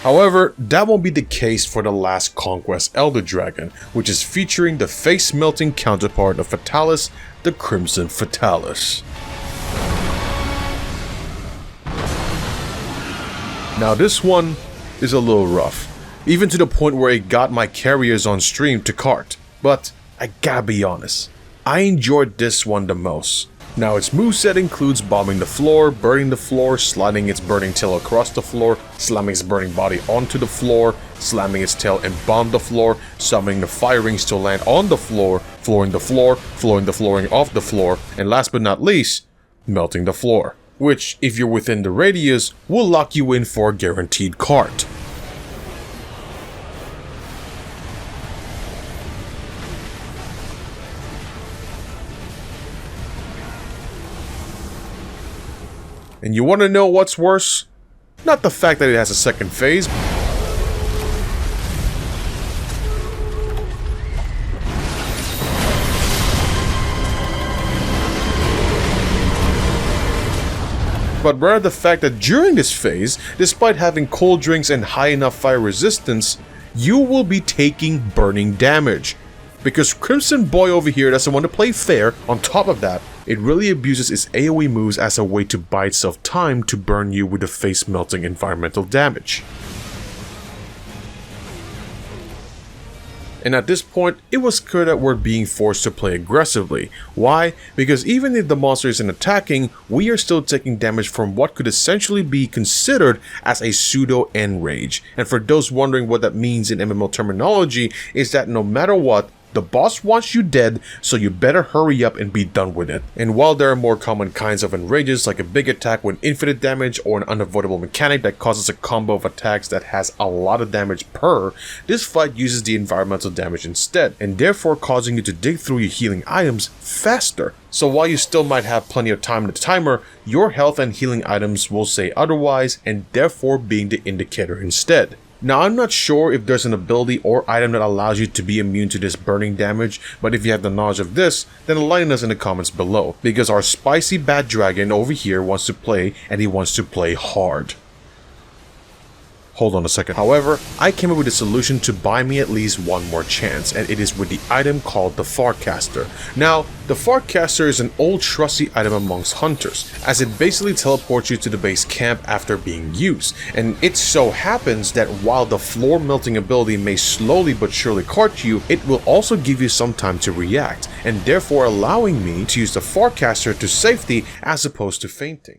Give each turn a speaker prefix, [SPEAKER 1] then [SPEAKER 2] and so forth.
[SPEAKER 1] However, that won't be the case for the last Conquest Elder Dragon, which is featuring the face-melting counterpart of Fatalis, the Crimson Fatalis. Now this one is a little rough, even to the point where it got my carriers on stream to cart, but I gotta be honest, I enjoyed this one the most. Now its moveset includes bombing the floor, burning the floor, sliding its burning tail across the floor, slamming its burning body onto the floor, slamming its tail and bomb the floor, summoning the fire rings to land on the floor, flooring the floor, flooring the flooring off the floor, and last but not least, melting the floor, which, if you're within the radius, will lock you in for a guaranteed cart. And you want to know what's worse? Not the fact that it has a second phase, but rather the fact that during this phase, despite having cold drinks and high enough fire resistance, you will be taking burning damage. Because Crimson Boy over here doesn't want to play fair. On top of that, it really abuses its AoE moves as a way to buy itself time to burn you with the face melting environmental damage. And at this point, it was clear that we're being forced to play aggressively. Why? Because even if the monster isn't attacking, we are still taking damage from what could essentially be considered as a pseudo enrage. And for those wondering what that means in MMO terminology, is that no matter what, the boss wants you dead, so you better hurry up and be done with it. And while there are more common kinds of enrages like a big attack with infinite damage or an unavoidable mechanic that causes a combo of attacks that has a lot of damage per, this fight uses the environmental damage instead, and therefore causing you to dig through your healing items faster. So while you still might have plenty of time in the timer, your health and healing items will say otherwise, and therefore being the indicator instead. Now, I'm not sure if there's an ability or item that allows you to be immune to this burning damage, but if you have the knowledge of this, then enlighten us in the comments below, because our spicy bad dragon over here wants to play, and he wants to play hard. Hold on a second. However, I came up with a solution to buy me at least one more chance, and it is with the item called the Farcaster. Now, the Farcaster is an old trusty item amongst hunters, as it basically teleports you to the base camp after being used, and it so happens that while the floor melting ability may slowly but surely cart you, it will also give you some time to react, and therefore allowing me to use the Farcaster to safety as opposed to fainting.